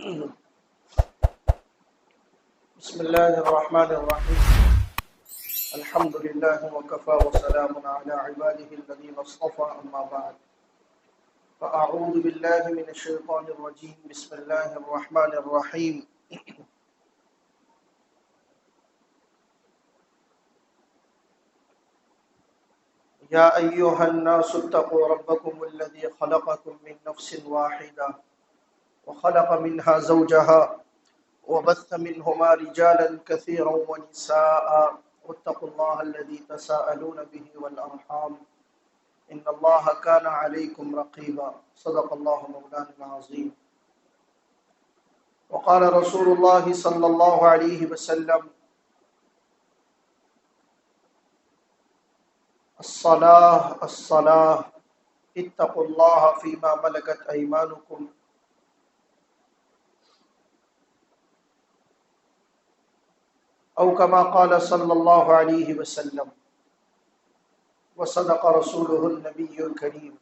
بسم الله الرحمن الرحيم. الحمد لله وكفى وسلام على عباده الذين اصطفى، أما بعد، فأعوذ بالله من الشيطان الرجيم. بسم الله الرحمن الرحيم. يا أيها الناس اتقوا ربكم الذي خلقكم من نفس واحدة وخلق منها زوجها وبث منهما رجالا كثيرا ونساء واتقوا الله الذي تساءلون به والأرحام إن الله كان عليكم رقيبا. صدق الله مولانا العظيم. وقال رسول الله صلى الله عليه وسلم: الصلاة اتقوا الله فيما ملكت أيمانكم. او كما قال صلی اللہ علیہ وسلم. وصدق رسولہ النبی الکریم.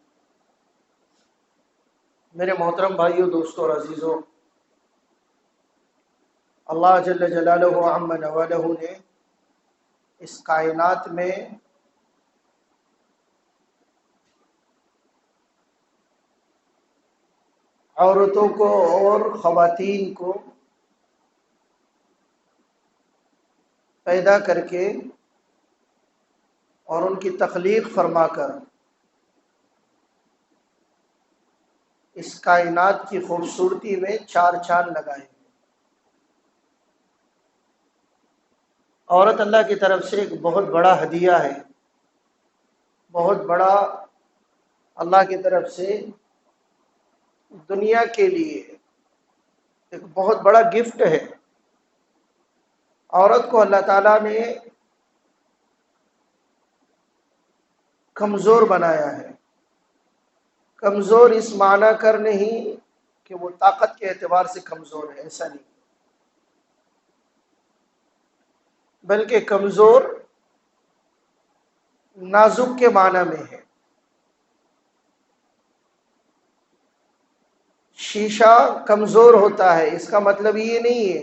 میرے محترم بھائیو، دوستو اور عزیزو، اللہ جل جلالہ عم نوالہ نے اس کائنات میں عورتوں کو اور خواتین کو پیدا کر کے اور ان کی تخلیق فرما کر اس کائنات کی خوبصورتی میں چار چاند لگائے. عورت اللہ کی طرف سے ایک بہت بڑا ہدیہ ہے، بہت بڑا اللہ کی طرف سے دنیا کے لیے ایک بہت بڑا گفٹ ہے. عورت کو اللہ تعالیٰ نے کمزور بنایا ہے. کمزور اس معنی کر نہیں کہ وہ طاقت کے اعتبار سے کمزور ہے، ایسا نہیں، بلکہ کمزور نازک کے معنی میں ہے. شیشہ کمزور ہوتا ہے، اس کا مطلب یہ نہیں ہے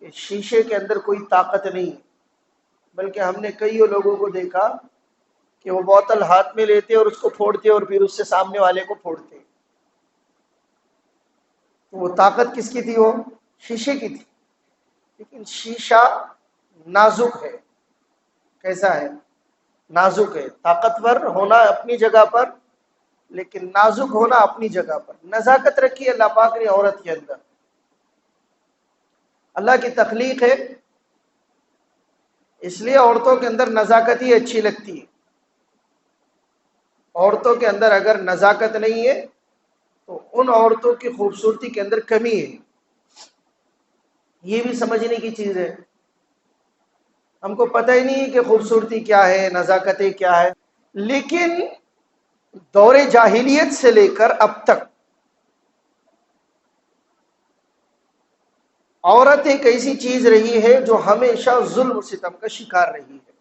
کہ شیشے کے اندر کوئی طاقت نہیں، بلکہ ہم نے کئی لوگوں کو دیکھا کہ وہ بوتل ہاتھ میں لیتے اور اس کو پھوڑتے اور پھر اس سے سامنے والے کو پھوڑتے. تو وہ طاقت کس کی تھی؟ وہ شیشے کی تھی. لیکن شیشہ نازک ہے. کیسا ہے؟ نازک ہے. طاقتور ہونا اپنی جگہ پر، لیکن نازک ہونا اپنی جگہ پر. نزاکت رکھی اللہ پاک نے عورت کے اندر. اللہ کی تخلیق ہے، اس لیے عورتوں کے اندر نزاکت ہی اچھی لگتی ہے. عورتوں کے اندر اگر نزاکت نہیں ہے تو ان عورتوں کی خوبصورتی کے اندر کمی ہے. یہ بھی سمجھنے کی چیز ہے. ہم کو پتہ ہی نہیں کہ خوبصورتی کیا ہے، نزاکتیں کیا ہے. لیکن دور جاہلیت سے لے کر اب تک عورت ایک ایسی چیز رہی ہے جو ہمیشہ ظلم و ستم کا شکار رہی ہے.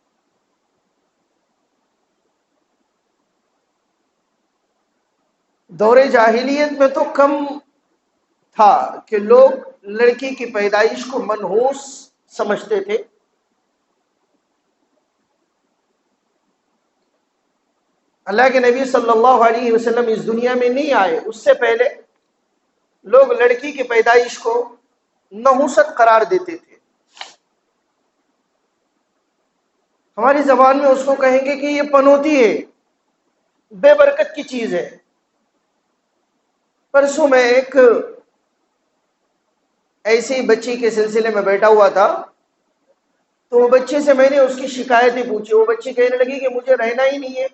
دور جاہلیت میں تو کم تھا کہ لوگ لڑکی کی پیدائش کو منحوس سمجھتے تھے. اللہ کے نبی صلی اللہ علیہ وسلم اس دنیا میں نہیں آئے، اس سے پہلے لوگ لڑکی کی پیدائش کو نحوست قرار دیتے تھے. ہماری زبان میں اس کو کہیں گے کہ یہ پنوتی ہے، بے برکت کی چیز ہے. پرسوں میں ایک ایسی بچی کے سلسلے میں بیٹھا ہوا تھا، تو وہ بچے سے میں نے اس کی شکایتیں پوچھی. وہ بچی کہنے لگی کہ مجھے رہنا ہی نہیں ہے،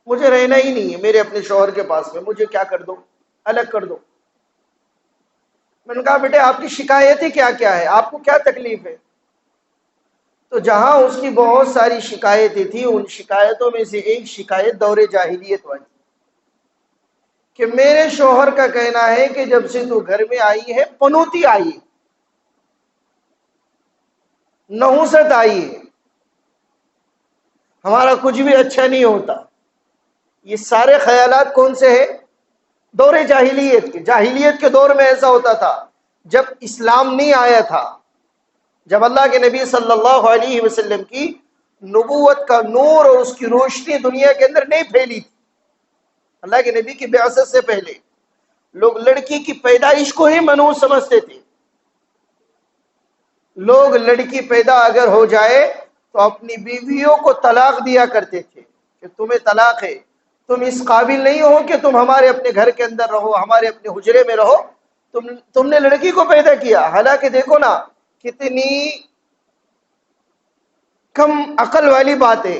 مجھے رہنا ہی نہیں ہے میرے اپنے شوہر کے پاس میں، مجھے کیا کر دو، الگ کر دو. میں نے کہا بیٹے آپ کی شکایتیں کیا کیا ہے، آپ کو کیا تکلیف ہے؟ تو جہاں اس کی بہت ساری شکایتیں تھیں، ان شکایتوں میں سے ایک شکایت دور جاہلیت والی، کہ میرے شوہر کا کہنا ہے کہ جب سے تو گھر میں آئی ہے پنوتی آئی ہے، نحوست آئی ہے، ہمارا کچھ بھی اچھا نہیں ہوتا. یہ سارے خیالات کون سے ہیں؟ دور جاہلیت کے دور میں ایسا ہوتا تھا، جب اسلام نہیں آیا تھا، جب اللہ کے نبی صلی اللہ علیہ وسلم کی نبوت کا نور اور اس کی روشنی دنیا کے اندر نہیں پھیلی تھی، اللہ کے نبی کی بعثت سے پہلے لوگ لڑکی کی پیدائش کو ہی منحوس سمجھتے تھے. لوگ لڑکی پیدا اگر ہو جائے تو اپنی بیویوں کو طلاق دیا کرتے تھے کہ تمہیں طلاق ہے، تم اس قابل نہیں ہو کہ تم ہمارے اپنے گھر کے اندر رہو، ہمارے اپنے حجرے میں رہو، تم نے لڑکی کو پیدا کیا. حالانکہ دیکھو نا کتنی کم عقل والی بات ہے.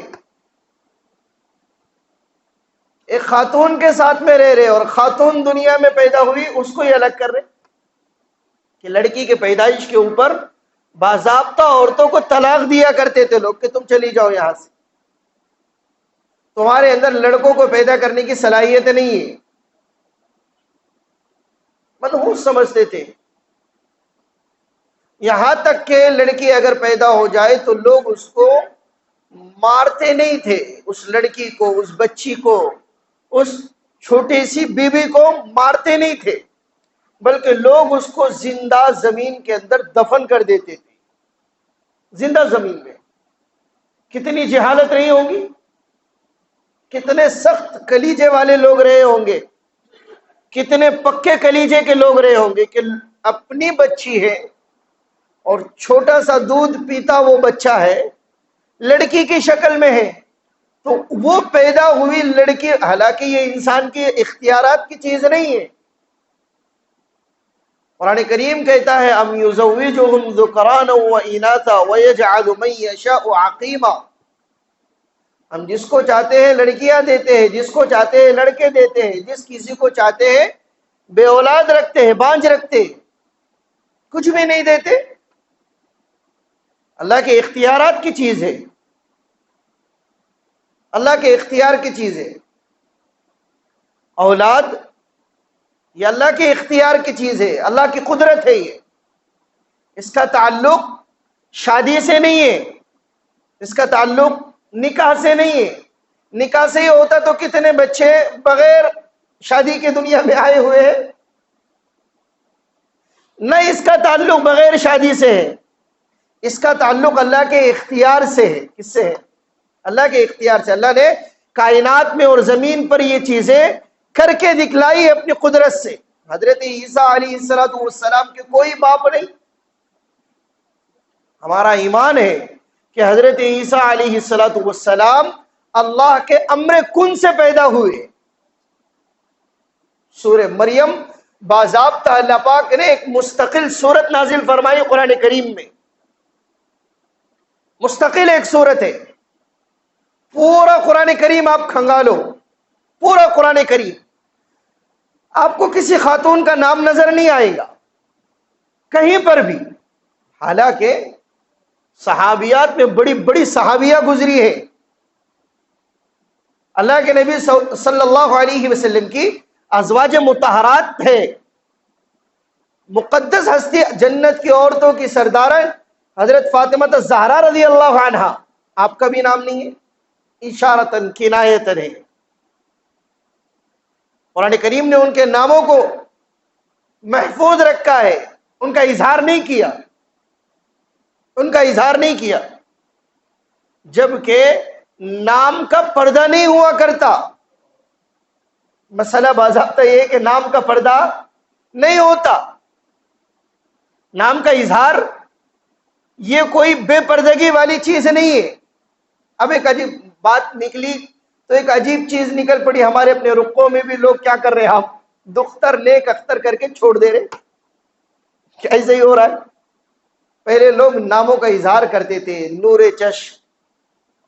ایک خاتون کے ساتھ میں رہ رہے اور خاتون دنیا میں پیدا ہوئی اس کو ہی الگ کر رہے کہ لڑکی کے پیدائش کے اوپر باضابطہ عورتوں کو طلاق دیا کرتے تھے لوگ کہ تم چلی جاؤ یہاں سے، تمہارے اندر لڑکوں کو پیدا کرنے کی صلاحیت نہیں ہے، منحوس سمجھتے تھے. یہاں تک کہ لڑکی اگر پیدا ہو جائے تو لوگ اس کو مارتے نہیں تھے، اس لڑکی کو، اس بچی کو، اس چھوٹی سی بیوی کو مارتے نہیں تھے، بلکہ لوگ اس کو زندہ زمین کے اندر دفن کر دیتے تھے. زندہ زمین میں کتنی جہالت رہی ہوگی، کتنے سخت کلیجے والے لوگ رہے ہوں گے، کتنے پکے کلیجے کے لوگ رہے ہوں گے کہ اپنی بچی ہے اور چھوٹا سا دودھ پیتا وہ بچہ ہے، لڑکی کی شکل میں ہے، تو وہ پیدا ہوئی لڑکی، حالانکہ یہ انسان کے اختیارات کی چیز نہیں ہے. قرآن کریم کہتا ہے ام یزوجہم ذکرانا و اناثا ویجعل من یشاء عقیما، ہم جس کو چاہتے ہیں لڑکیاں دیتے ہیں، جس کو چاہتے ہیں لڑکے دیتے ہیں، جس کسی کو چاہتے ہیں بے اولاد رکھتے ہیں، بانج رکھتے ہیں، کچھ بھی نہیں دیتے. اللہ کے اختیارات کی چیز ہے، اللہ کے اختیار کی چیز ہے. اولاد یہ اللہ کے اختیار کی چیز ہے، اللہ کی قدرت ہے. یہ اس کا تعلق شادی سے نہیں ہے، اس کا تعلق نکاح سے نہیں ہے. نکاح سے ہی ہوتا تو کتنے بچے بغیر شادی کے دنیا میں آئے ہوئے ہیں. نہ اس کا تعلق بغیر شادی سے ہے، اس کا تعلق اللہ کے اختیار سے ہے. کس سے ہے؟ اللہ کے اختیار سے. اللہ نے کائنات میں اور زمین پر یہ چیزیں کر کے دکھلائی اپنی قدرت سے. حضرت عیسیٰ علیہ السلام کے کوئی باپ نہیں. ہمارا ایمان ہے کہ حضرت عیسیٰ علیہ السلام اللہ کے امر کن سے پیدا ہوئے. سورہ مریم باضابطہ اللہ پاک نے ایک مستقل سورت نازل فرمائی قرآن کریم میں، مستقل ایک سورت ہے. پورا قرآن کریم آپ کھنگالو، پورا قرآن کریم آپ کو کسی خاتون کا نام نظر نہیں آئے گا کہیں پر بھی. حالانکہ صحابیات میں بڑی بڑی صحابیہ گزری ہے. اللہ کے نبی صلی اللہ علیہ وسلم کی ازواج مطہرات ہے، مقدس ہستی، جنت کی عورتوں کی سردار حضرت فاطمہ الزہرا رضی اللہ عنہا. آپ کا بھی نام نہیں ہے، اشارتن کنایتن ہے. قرآن کریم نے ان کے ناموں کو محفوظ رکھا ہے، ان کا اظہار نہیں کیا، ان کا اظہار نہیں کیا. جبکہ نام کا پردہ نہیں ہوا کرتا. مسئلہ باضابطہ یہ ہے کہ نام کا پردہ نہیں ہوتا. نام کا اظہار یہ کوئی بے پردگی والی چیز نہیں ہے. اب ایک عجیب بات نکلی تو ایک عجیب چیز نکل پڑی ہمارے اپنے رقوں میں بھی. لوگ کیا کر رہے ہیں، ہم دختر نیک اختر کر کے چھوڑ دے رہے. کیا ایسا ہی ہو رہا ہے؟ پہلے لوگ ناموں کا اظہار کرتے تھے، نور چشم،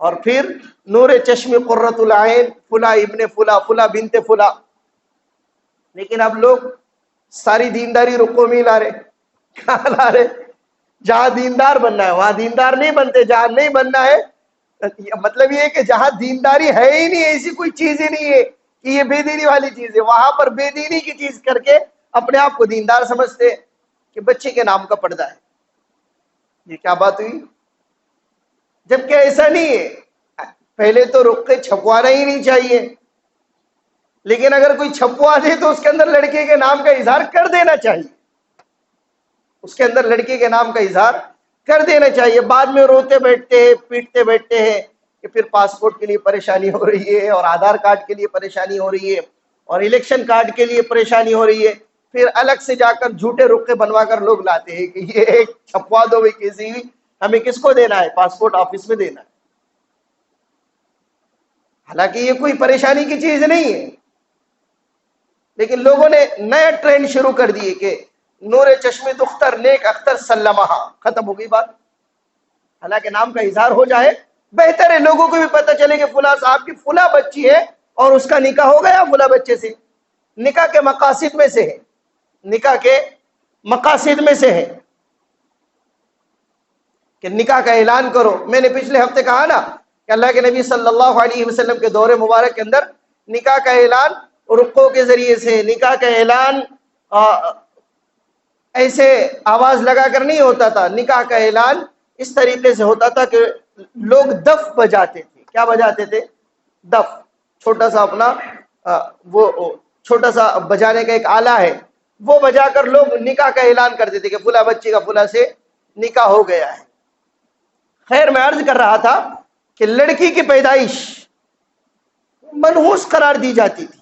اور پھر نور چشم قرۃ العین، فلا ابن فلا، فلا بنت فلا. لیکن اب لوگ ساری دینداری رقوں میں لا رہے. کہاں لا رہے؟ جہاں دیندار بننا ہے وہاں دیندار نہیں بنتے، جہاں نہیں بننا ہے، مطلب یہ ہے کہ جہاں دینداری ہے ہی نہیں، ایسی کوئی چیز ہی نہیں ہے کہ یہ بے دینی والی چیز ہے، وہاں پر بے دینی کی چیز کر کے اپنے آپ کو دیندار سمجھتے کہ بچے کے نام کا پردہ ہے. یہ کیا بات ہوئی؟ جبکہ ایسا نہیں ہے. پہلے تو رقے چھپوانا ہی نہیں چاہیے. لیکن اگر کوئی چھپوا دے تو اس کے اندر لڑکی کے نام کا اظہار کر دینا چاہیے، اس کے اندر لڑکی کے نام کا اظہار کر دینا چاہیے۔ بعد میں روتے بیٹھتے ہیں، پیٹتے بیٹھتے ہیں کہ پھر پاسپورٹ کے لیے پریشانی ہو رہی ہے، اور آدھار کارڈ کے لیے پریشانی ہو رہی ہے، اور الیکشن کارڈ کے لیے پریشانی ہو رہی ہے۔ پھر الگ سے جا کر جھوٹے رقے بنوا کر لوگ لاتے ہیں کہ یہ چھپوا دو بھی کسی بھی، ہمیں کس کو دینا ہے؟ پاسپورٹ آفس میں دینا ہے۔ حالانکہ یہ کوئی پریشانی کی چیز نہیں ہے، لیکن لوگوں نے نیا ٹرینڈ شروع کر دیے کہ نور چشم دختر نیک اختر سلمہ، ختم ہو گئی بات۔ حالانکہ نام کا اظہار ہو جائے بہتر ہے، لوگوں کو بھی پتہ چلے کہ فلاں صاحب کی فلاں بچی ہے اور اس کا نکاح ہو گیا فلاں بچے سے۔ نکاح کے مقاصد میں سے ہے، نکاح کے مقاصد میں سے ہے کہ نکاح کا اعلان کرو۔ میں نے پچھلے ہفتے کہا نا کہ اللہ کے نبی صلی اللہ علیہ وسلم کے دور مبارک کے اندر نکاح کا اعلان رقوں کے ذریعے سے، نکاح کا اعلان ایسے آواز لگا کر نہیں ہوتا تھا، نکاح کا اعلان اس طریقے سے ہوتا تھا کہ لوگ دف بجاتے تھے۔ کیا بجاتے تھے؟ دف، چھوٹا سا اپنا وہ چھوٹا سا بجانے کا ایک آلہ ہے، وہ بجا کر لوگ نکاح کا اعلان کرتے تھے کہ فلاں بچی کا فلاں سے نکاح ہو گیا ہے۔ خیر، میں عرض کر رہا تھا کہ لڑکی کی پیدائش منحوس قرار دی جاتی تھی۔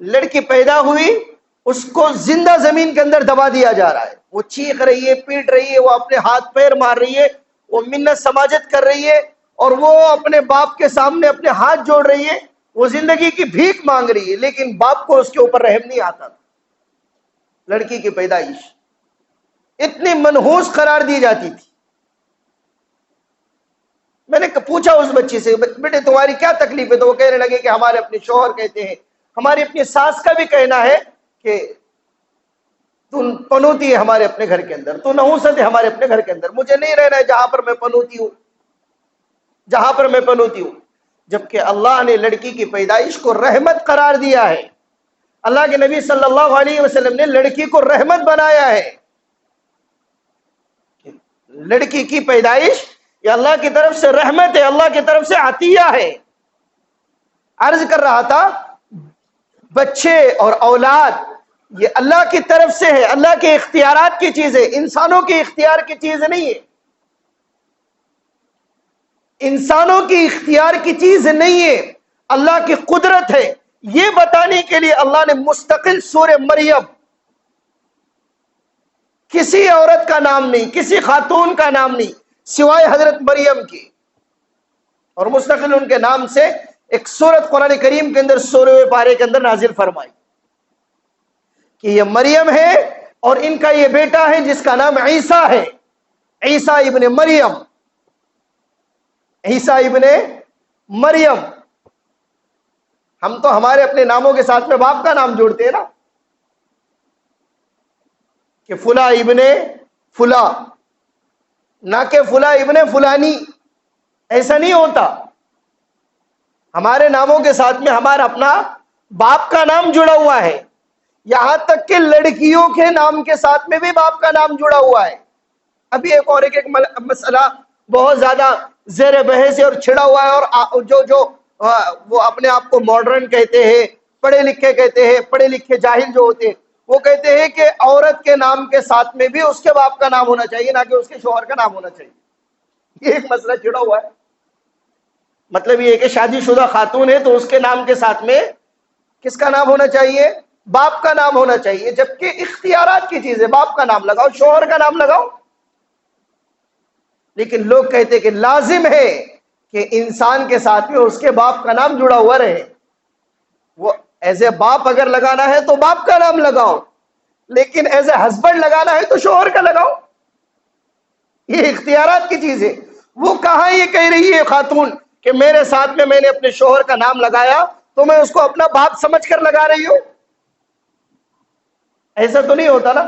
لڑکی پیدا ہوئی، اس کو زندہ زمین کے اندر دبا دیا جا رہا ہے، وہ چیخ رہی ہے، پیٹ رہی ہے، وہ اپنے ہاتھ پیر مار رہی ہے، وہ منت سماجت کر رہی ہے، اور وہ اپنے باپ کے سامنے اپنے ہاتھ جوڑ رہی ہے، وہ زندگی کی بھیک مانگ رہی ہے، لیکن باپ کو اس کے اوپر رحم نہیں آتا تھا۔ لڑکی کی پیدائش اتنی منحوس قرار دی جاتی تھی۔ میں نے پوچھا اس بچی سے، بیٹے تمہاری کیا تکلیف ہے؟ تو وہ کہنے لگے کہ ہمارے اپنے شوہر کہتے ہیں، ہماری اپنی ساس کا بھی کہنا ہے کہ تو پنوتی ہے ہمارے اپنے گھر کے اندر، تو نحوست ہے ہمارے اپنے گھر کے اندر، مجھے نہیں رہنا ہے جہاں پر میں پنوتی ہوں، جہاں پر میں پنوتی ہوں۔ جبکہ اللہ نے لڑکی کی پیدائش کو رحمت قرار دیا ہے، اللہ کے نبی صلی اللہ علیہ وسلم نے لڑکی کو رحمت بنایا ہے۔ لڑکی کی پیدائش یہ اللہ کی طرف سے رحمت ہے، اللہ کی طرف سے عطیہ ہے۔ عرض کر رہا تھا بچے اور اولاد یہ اللہ کی طرف سے ہے، اللہ کے اختیارات کی چیز ہے، انسانوں کے اختیار کی چیز نہیں ہے، انسانوں کی اختیار کی چیز نہیں ہے، اللہ کی قدرت ہے۔ یہ بتانے کے لیے اللہ نے مستقل سورہ مریم، کسی عورت کا نام نہیں، کسی خاتون کا نام نہیں سوائے حضرت مریم کی، اور مستقل ان کے نام سے ایک سورت قرآن کریم کے اندر 16ویں پارے کے اندر نازل فرمائی کہ یہ مریم ہے اور ان کا یہ بیٹا ہے جس کا نام عیسیٰ ہے، عیسیٰ ابن مریم، عیسیٰ ابن مریم۔ ہم تو ہمارے اپنے ناموں کے ساتھ میں باپ کا نام جوڑتے ہیں نا، کہ فلاں ابن فلاں، نہ کہ فلاں ابن فلانی، ایسا نہیں ہوتا۔ ہمارے ناموں کے ساتھ میں ہمارا اپنا باپ کا نام جڑا ہوا ہے، یہاں تک کہ لڑکیوں کے نام کے ساتھ میں بھی باپ کا نام جڑا ہوا ہے۔ ابھی ایک اور ایک مسئلہ بہت زیادہ زیر بحث اور چھڑا ہوا ہے، اور جو وہ اپنے آپ کو ماڈرن کہتے ہیں، پڑھے لکھے کہتے ہیں، پڑھے لکھے جاہل جو ہوتے ہیں، وہ کہتے ہیں کہ عورت کے نام کے ساتھ میں بھی اس کے باپ کا نام ہونا چاہیے، نہ کہ اس کے شوہر کا نام ہونا چاہیے۔ یہ ایک مسئلہ چھڑا ہوا ہے۔ مطلب یہ ہے کہ شادی شدہ خاتون ہے تو اس کے نام کے ساتھ میں کس کا نام ہونا چاہیے؟ باپ کا نام ہونا چاہیے، جبکہ اختیارات کی چیز ہے، باپ کا نام لگاؤ، شوہر کا نام لگاؤ۔ لیکن لوگ کہتے کہ لازم ہے کہ انسان کے ساتھ میں اس کے باپ کا نام جڑا ہوا رہے۔ وہ ایز اے باپ اگر لگانا ہے تو باپ کا نام لگاؤ، لیکن ایز اے ہسبینڈ لگانا ہے تو شوہر کا لگاؤ۔ یہ اختیارات کی چیز ہے۔ وہ کہاں یہ کہہ رہی ہے خاتون کہ میرے ساتھ میں نے اپنے شوہر کا نام لگایا تو میں اس کو اپنا باپ سمجھ کر لگا رہی ہوں؟ ایسا تو نہیں ہوتا نا۔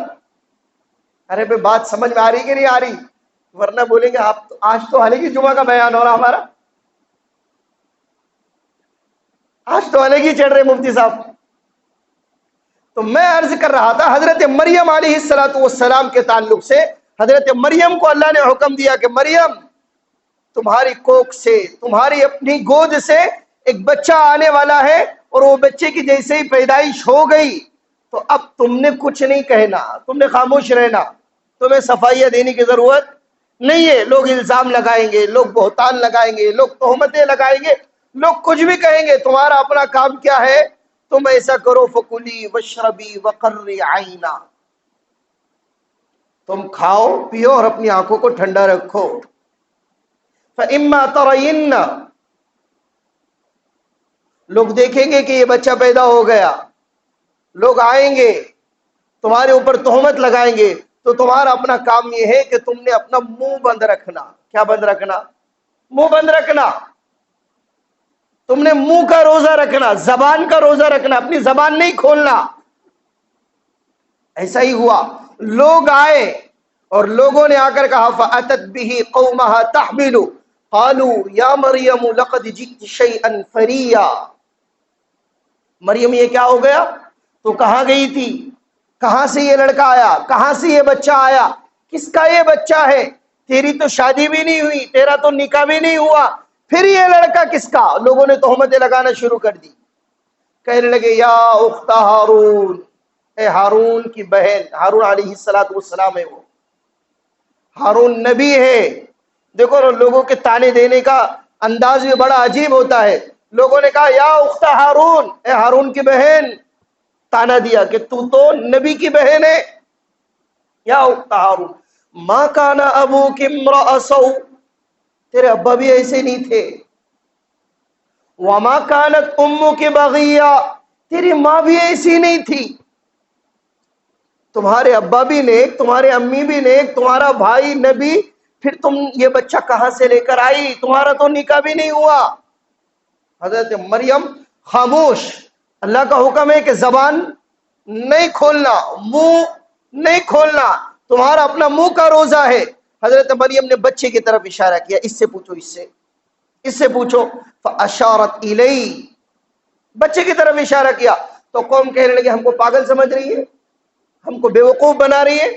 ارے بھائی بات سمجھ میں آ رہی کہ نہیں آ رہی؟ ورنہ بولیں گے آپ تو آج تو علیگی جمعہ کا بیان ہو رہا ہمارا، آج تو علیگی چڑھ رہے مفتی صاحب۔ تو میں عرض کر رہا تھا حضرت مریم علیہ السلام کے تعلق سے، حضرت مریم کو اللہ نے حکم دیا کہ مریم تمہاری کوکھ سے، تمہاری اپنی گود سے ایک بچہ آنے والا ہے، اور وہ بچے کی جیسے ہی پیدائش ہو گئی تو اب تم نے کچھ نہیں کہنا، تم نے خاموش رہنا، تمہیں صفائیاں دینے کی ضرورت نہیں ہے. لوگ الزام لگائیں گے، لوگ بہتان لگائیں گے، لوگ تہمتیں لگائیں گے، لوگ کچھ بھی کہیں گے. تمہارا اپنا کام کیا ہے؟ تم ایسا کرو، فکلی وشربی وقرری عینا، تم کھاؤ پیو اور اپنی آنکھوں کو ٹھنڈا رکھو. فَإِمَّا تَرَيِنَّ، لوگ دیکھیں گے کہ یہ بچہ پیدا ہو گیا، لوگ آئیں گے تمہارے اوپر تہمت لگائیں گے، تو تمہارا اپنا کام یہ ہے کہ تم نے اپنا منہ بند رکھنا. کیا بند رکھنا؟ منہ بند رکھنا. تم نے منہ کا روزہ رکھنا، زبان کا روزہ رکھنا، اپنی زبان نہیں کھولنا. ایسا ہی ہوا، لوگ آئے اور لوگوں نے آ کر کہا فَأَتَتْ بِهِ قَوْمَهَا تَحْمِلُ قَالُوا يَا مَرْيَمُ لَقَدْ جِئْتِ شَيْئًا فَرِيًّا. مریم یہ کیا ہو گیا؟ تو کہاں گئی تھی؟ کہاں سے یہ لڑکا آیا؟ کہاں سے یہ بچہ آیا؟ کس کا یہ بچہ ہے؟ تیری تو شادی بھی نہیں ہوئی، تیرا تو نکاح بھی نہیں ہوا، پھر یہ لڑکا کس کا؟ لوگوں نے تہمتیں لگانا شروع کر دی. کہنے لگے یا اخت ہارون، اے ہارون کی بہن. ہارون علیہ السلام ہے، وہ ہارون نبی ہے. دیکھو لوگوں کے تانے دینے کا انداز بھی بڑا عجیب ہوتا ہے. لوگوں نے کہا یا اخت ہارون، اے ہارون کی بہن. تانا دیا کہ تو نبی کی بہن ہے. یا اخت ہارون ما کان ابوک امرأ سوء، تیرے ابا بھی ایسے نہیں تھے. وما کانت امک بغیہ، تیری ماں بھی ایسی نہیں تھی. تمہارے ابا بھی نیک، تمہارے امی بھی نیک، تمہارا بھائی نبی، پھر تم یہ بچہ کہاں سے لے کر آئی؟ تمہارا تو نکاح بھی نہیں ہوا. حضرت مریم خاموش. اللہ کا حکم ہے کہ زبان نہیں کھولنا، منہ نہیں کھولنا، تمہارا اپنا منہ کا روزہ ہے. حضرت مریم نے بچے کی طرف اشارہ کیا، اس سے پوچھو، اس سے پوچھو. فاشارت الی، بچے کی طرف اشارہ کیا. تو قوم کہنے لگے ہم کو پاگل سمجھ رہی ہے، ہم کو بیوقوف بنا رہی ہے،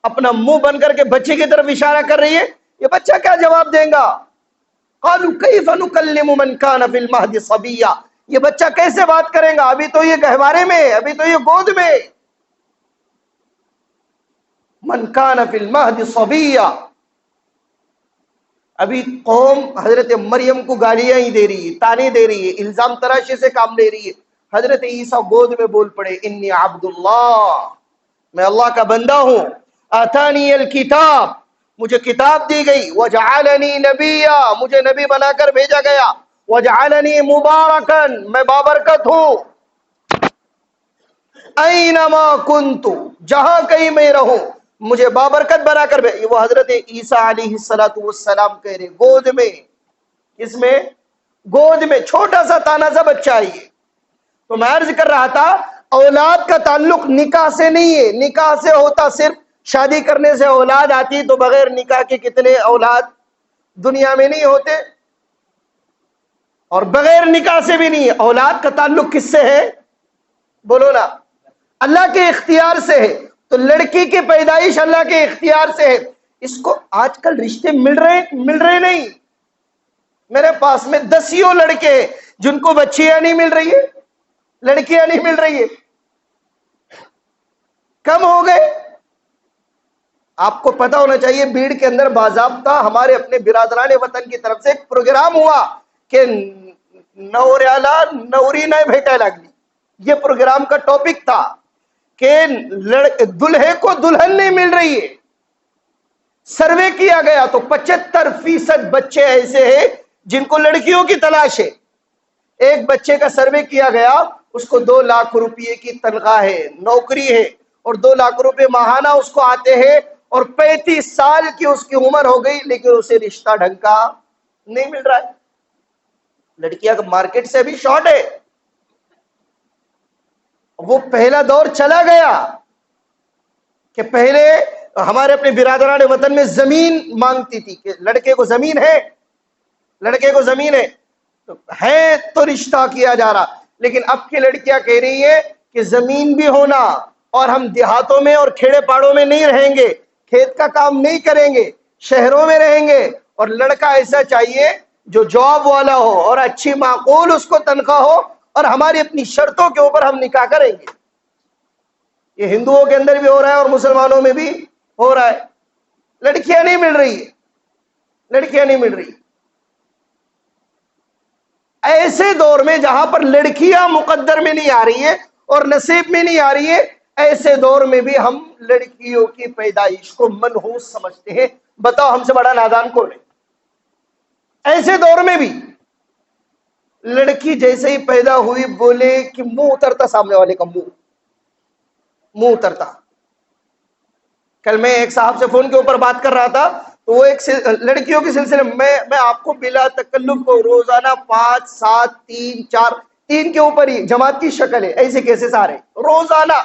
اپنا منہ بند کر کے بچے کی طرف اشارہ کر رہی ہے، یہ بچہ کیا جواب دے گا؟ قالوا کیف نکلم من کان فی المہد صبیا، یہ بچہ کیسے بات کرے گا؟ ابھی تو یہ گہوارے میں، ابھی تو یہ گود میں. من کان فی المہد صبیا، ابھی قوم حضرت مریم کو گالیاں ہی دے رہی ہے، تانے دے رہی ہے، الزام تراشی سے کام لے رہی ہے. حضرت عیسیٰ گود میں بول پڑے انی عبد اللہ، میں اللہ کا بندہ ہوں. آتانی الکتاب، مجھے کتاب دی گئی. وجعلنی نبیا، مجھے نبی بنا کر بھیجا گیا. وجعلنی مبارکن، میں بابرکت ہوں. اینما کنت، جہاں کہیں میں رہوں مجھے بابرکت بنا کر بھیجا. وہ حضرت عیسیٰ علیہ السلام کہہ رہے گود میں. کس میں؟ گود میں. چھوٹا سا تانا سا بچہ ہے یہ. تو میں عرض کر رہا تھا اولاد کا تعلق نکاح سے نہیں ہے. نکاح سے ہوتا صرف شادی کرنے سے اولاد آتی، تو بغیر نکاح کے کتنے اولاد دنیا میں نہیں ہوتے، اور بغیر نکاح سے بھی نہیں ہے. اولاد کا تعلق کس سے ہے؟ بولو نا. اللہ کے اختیار سے ہے. تو لڑکی کی پیدائش اللہ کے اختیار سے ہے. اس کو آج کل رشتے مل رہے نہیں. میرے پاس میں دسیوں لڑکے ہیں جن کو بچیاں نہیں مل رہی ہے، لڑکیاں نہیں مل رہی ہے. کم ہو گئے. آپ کو پتا ہونا چاہیے بیڑ کے اندر باضابطہ ہمارے اپنے برادران وطن کی طرف سے ایک پروگرام ہوا کہ نوریالا نوری نہ بھیٹا لگلی. یہ پروگرام کا ٹاپک تھا کہ دلہے کو دلہن نہیں مل رہی ہے. سروے کیا گیا تو 75% بچے ایسے ہیں جن کو لڑکیوں کی تلاش ہے. ایک بچے کا سروے کیا گیا، اس کو 2 لاکھ روپے کی تنخواہ ہے، نوکری ہے، اور 2 لاکھ روپے ماہانہ اس کو آتے ہیں، اور 35 سال کی اس کی عمر ہو گئی، لیکن اسے رشتہ ڈھنگ کا نہیں مل رہا ہے. لڑکیاں مارکیٹ سے بھی شارٹ ہے. وہ پہلا دور چلا گیا کہ پہلے ہمارے اپنے برادران وطن میں زمین مانگتی تھی کہ لڑکے کو زمین ہے، لڑکے کو زمین ہے تو رشتہ کیا جا رہا. لیکن اب کی لڑکیاں کہہ رہی ہے کہ زمین بھی ہونا، اور ہم دیہاتوں میں اور کھیڑے پاڑوں میں نہیں رہیں گے، کھیت کا کام نہیں کریں گے، شہروں میں رہیں گے. اور لڑکا ایسا چاہیے جو جاب والا ہو اور اچھی معقول اس کو تنخواہ ہو اور ہماری اپنی شرطوں کے اوپر ہم نکاح کریں گے. یہ ہندوؤں کے اندر بھی ہو رہا ہے اور مسلمانوں میں بھی ہو رہا ہے. لڑکیاں نہیں مل رہی ہے، لڑکیاں نہیں مل رہی. ایسے دور میں جہاں پر لڑکیاں مقدر میں نہیں آ رہی ہیں اور نصیب میں نہیں آ رہی ہے، ایسے دور میں بھی ہم لڑکیوں کی پیدائش کو منحوس سمجھتے ہیں. بتاؤ ہم سے بڑا نادان کون ہے؟ ایسے دور میں بھی لڑکی جیسے ہی پیدا ہوئی بولے کہ منہ اترتا سامنے والے کا، منہ اترتا. کل میں ایک صاحب سے فون کے اوپر بات کر رہا تھا تو وہ ایک لڑکیوں کے سلسلے میں آپ کو بلا تکلف کو روزانہ 5 7 3 4 3 کے اوپر ہی جماعت کی شکل ہے، ایسے کیسے سارے روزانہ.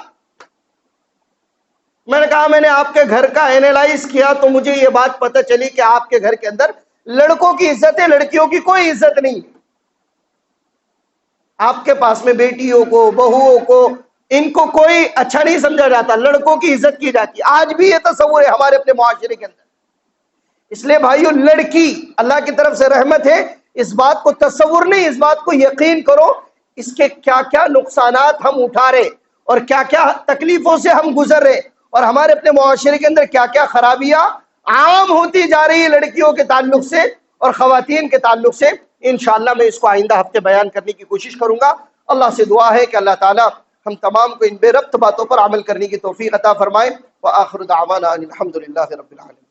میں نے کہا میں نے آپ کے گھر کا اینالائز کیا تو مجھے یہ بات پتہ چلی کہ آپ کے گھر کے اندر لڑکوں کی عزت ہے، لڑکیوں کی کوئی عزت نہیں. آپ کے پاس میں بیٹیوں کو، بہوؤں کو، ان کو کوئی اچھا نہیں سمجھا جاتا، لڑکوں کی عزت کی جاتی. آج بھی یہ تصور ہے ہمارے اپنے معاشرے کے اندر. اس لیے بھائیو، لڑکی اللہ کی طرف سے رحمت ہے. اس بات کو تصور نہیں، اس بات کو یقین کرو. اس کے کیا کیا نقصانات ہم اٹھا رہے اور کیا کیا تکلیفوں سے ہم گزر رہے، اور ہمارے اپنے معاشرے کے اندر کیا کیا خرابیاں عام ہوتی جا رہی ہے لڑکیوں کے تعلق سے اور خواتین کے تعلق سے. انشاءاللہ میں اس کو آئندہ ہفتے بیان کرنے کی کوشش کروں گا. اللہ سے دعا ہے کہ اللہ تعالی ہم تمام کو ان بے ربط باتوں پر عمل کرنے کی توفیق عطا فرمائے. وآخر دعوانا ان الحمدللہ رب العالمین.